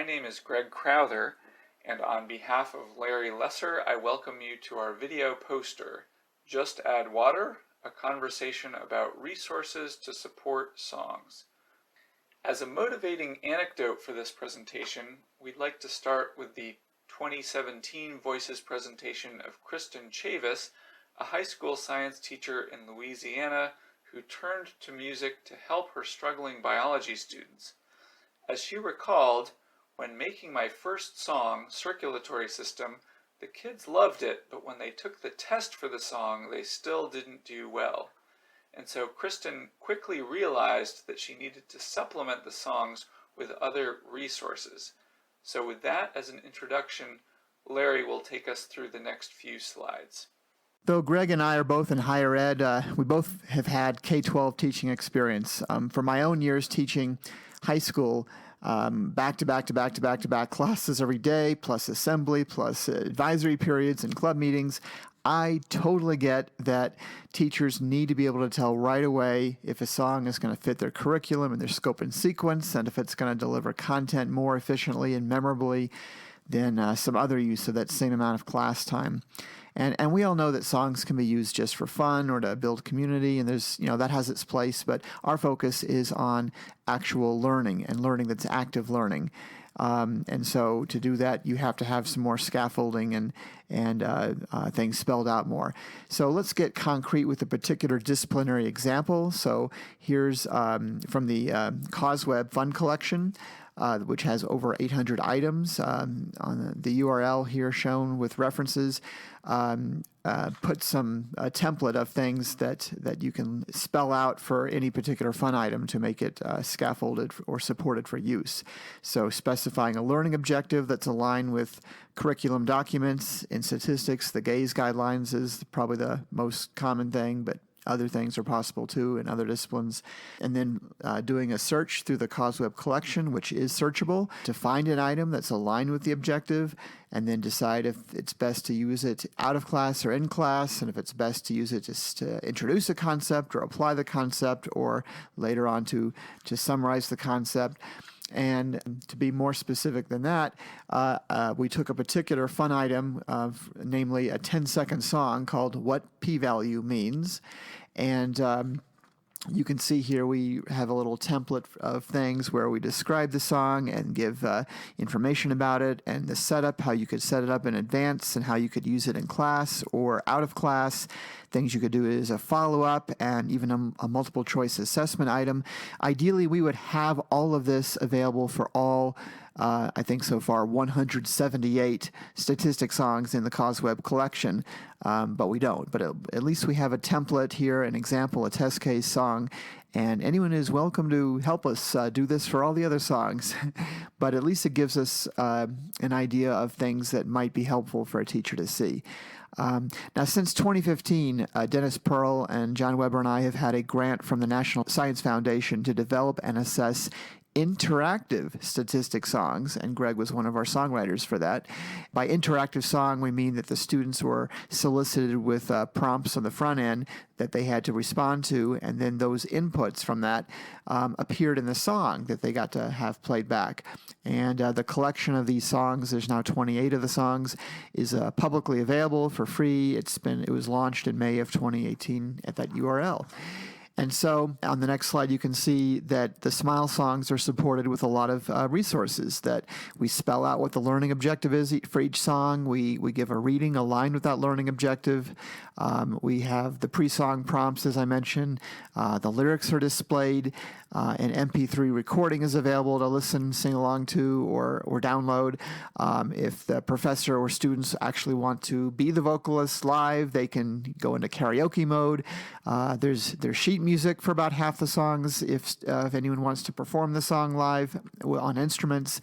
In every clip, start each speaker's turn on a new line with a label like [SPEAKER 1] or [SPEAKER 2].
[SPEAKER 1] my name is Greg Crowther, and on behalf of Larry Lesser, I welcome you to our video poster, Just Add Water, a conversation about resources to support songs. As a motivating anecdote for this presentation, we'd like to start with the 2017 Voices presentation of Kristen Chavis, a high school science teacher in Louisiana who turned to music to help her struggling biology students. As she recalled, when making my first song, Circulatory System, the kids loved it, but when they took the test for the song, they still didn't do well. And so Kristen quickly realized that she needed to supplement the songs with other resources. So with that as an introduction, Larry will take us through the next few slides.
[SPEAKER 2] Though Greg and I are both in higher ed, we both have had K-12 teaching experience. For my own years teaching high school, back-to-back classes every day, plus assembly, plus advisory periods and club meetings, I totally get that teachers need to be able to tell right away if a song is going to fit their curriculum and their scope and sequence, and if it's going to deliver content more efficiently and memorably than some other use of that same amount of class time. And we all know that songs can be used just for fun or to build community, and there's, that has its place, but our focus is on actual learning and learning that's active learning. And so to do that, you have to have some more scaffolding and things spelled out more. So let's get concrete with a particular disciplinary example. So here's from the CauseWeb Fund Collection, which has over 800 items. On the URL here shown with references, put a template of things that you can spell out for any particular fun item to make it scaffolded or supported for use. So specifying a learning objective that's aligned with curriculum documents. In statistics, the GAZE guidelines is probably the most common thing, but other things are possible too in other disciplines. And then doing a search through the CauseWeb collection, which is searchable, to find an item that's aligned with the objective, and then decide if it's best to use it out of class or in class, and if it's best to use it just to introduce a concept or apply the concept, or later on to summarize the concept. And to be more specific than that, we took a particular fun item, namely a 10-second song called What P-Value Means. And you can see here we have a little template of things where we describe the song and give information about it and the setup, how you could set it up in advance and how you could use it in class or out of class. Things you could do is a follow-up and even a multiple choice assessment item. Ideally, we would have all of this available for all, I think so far, 178 statistic songs in the CauseWeb collection, but we don't. But at least we have a template here, an example, a test case song, and anyone is welcome to help us do this for all the other songs. But at least it gives us an idea of things that might be helpful for a teacher to see. Now, since 2015, Dennis Pearl and John Weber and I have had a grant from the National Science Foundation to develop and assess interactive statistic songs, and Greg was one of our songwriters for that. By interactive song, we mean that the students were solicited with prompts on the front end that they had to respond to, and then those inputs from that appeared in the song that they got to have played back. And the collection of these songs, there's now 28 of the songs, is publicly available for free. It was launched in May of 2018 at that URL. And so on the next slide, you can see that the Smile songs are supported with a lot of resources that we spell out what the learning objective is for each song. We give a reading aligned with that learning objective. We have the pre-song prompts, as I mentioned. The lyrics are displayed. An MP3 recording is available to listen, sing along to, or download. If the professor or students actually want to be the vocalist live, they can go into karaoke mode. There's sheet music for about half the songs if anyone wants to perform the song live on instruments.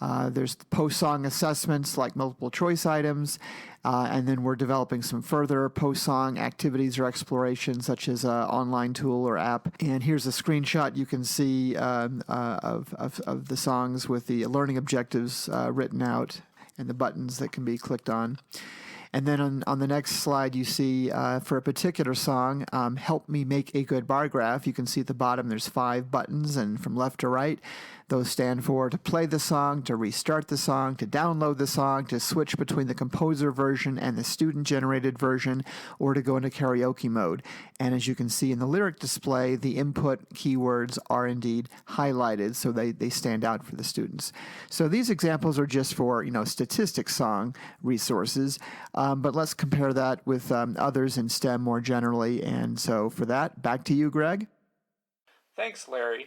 [SPEAKER 2] There's post-song assessments like multiple choice items. And then we're developing some further post-song activities or exploration, such as an online tool or app. And here's a screenshot you can see of the songs with the learning objectives written out and the buttons that can be clicked on. And then on the next slide, you see for a particular song, Help Me Make a Good Bar Graph. You can see at the bottom there's 5 buttons, and from left to right, Those stand for to play the song, to restart the song, to download the song, to switch between the composer version and the student-generated version, or to go into karaoke mode. And as you can see in the lyric display, the input keywords are indeed highlighted, so they stand out for the students. So these examples are just for, statistics song resources, but let's compare that with others in STEM more generally. And so for that, back to you, Greg.
[SPEAKER 1] Thanks, Larry.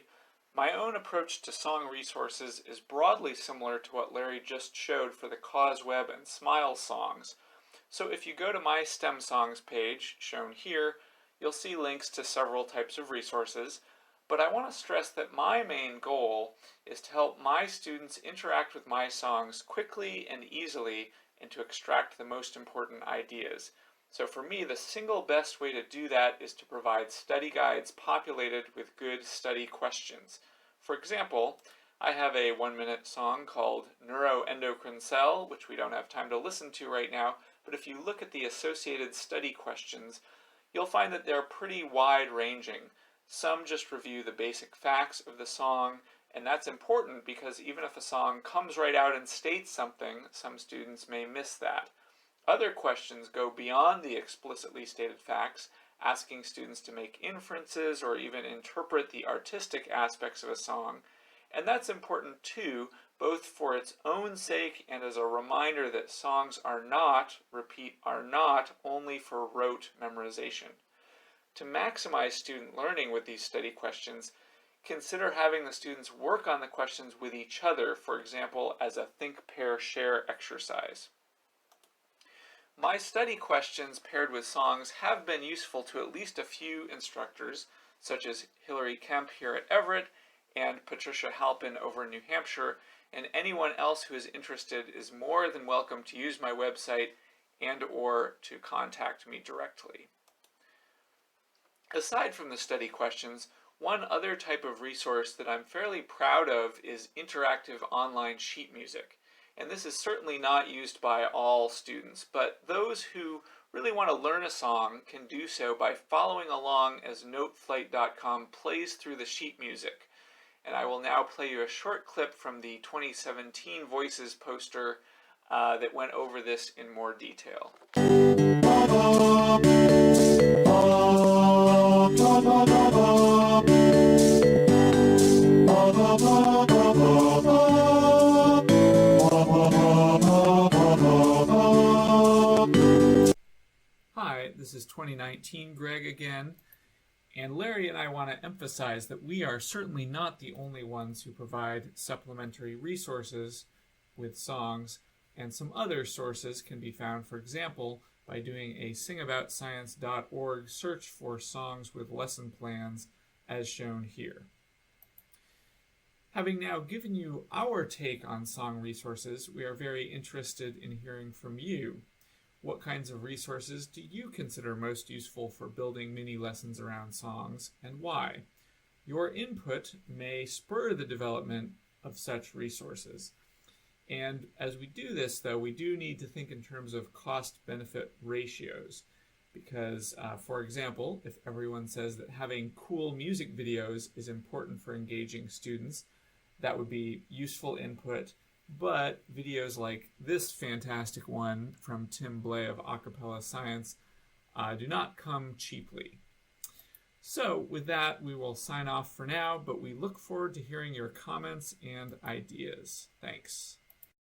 [SPEAKER 1] My own approach to song resources is broadly similar to what Larry just showed for the CauseWeb and Smile songs. So if you go to my STEM songs page, shown here, you'll see links to several types of resources, but I want to stress that my main goal is to help my students interact with my songs quickly and easily and to extract the most important ideas. So for me, the single best way to do that is to provide study guides populated with good study questions. For example, I have a 1-minute song called Neuroendocrine Cell, which we don't have time to listen to right now, but if you look at the associated study questions, you'll find that they're pretty wide-ranging. Some just review the basic facts of the song, and that's important because even if a song comes right out and states something, some students may miss that. Other questions go beyond the explicitly stated facts, asking students to make inferences or even interpret the artistic aspects of a song. And that's important too, both for its own sake and as a reminder that songs are not, repeat, are not only for rote memorization. To maximize student learning with these study questions, consider having the students work on the questions with each other, for example, as a think, pair, share exercise. My study questions paired with songs have been useful to at least a few instructors, such as Hillary Kemp here at Everett and Patricia Halpin over in New Hampshire, and anyone else who is interested is more than welcome to use my website and/or to contact me directly. Aside from the study questions, one other type of resource that I'm fairly proud of is interactive online sheet music. And this is certainly not used by all students, but those who really want to learn a song can do so by following along as Noteflight.com plays through the sheet music. And I will now play you a short clip from the 2017 Voices poster that went over this in more detail. Hi, this is 2019 Greg again, and Larry and I want to emphasize that we are certainly not the only ones who provide supplementary resources with songs, and some other sources can be found, for example, by doing a singaboutscience.org search for songs with lesson plans as shown here. Having now given you our take on song resources, we are very interested in hearing from you. What kinds of resources do you consider most useful for building mini lessons around songs, and why? Your input may spur the development of such resources. And as we do this, though, we do need to think in terms of cost-benefit ratios. Because, for example, if everyone says that having cool music videos is important for engaging students, that would be useful input. But videos like this fantastic one from Tim Blay of Acapella Science do not come cheaply. So with that, we will sign off for now, but we look forward to hearing your comments and ideas. Thanks.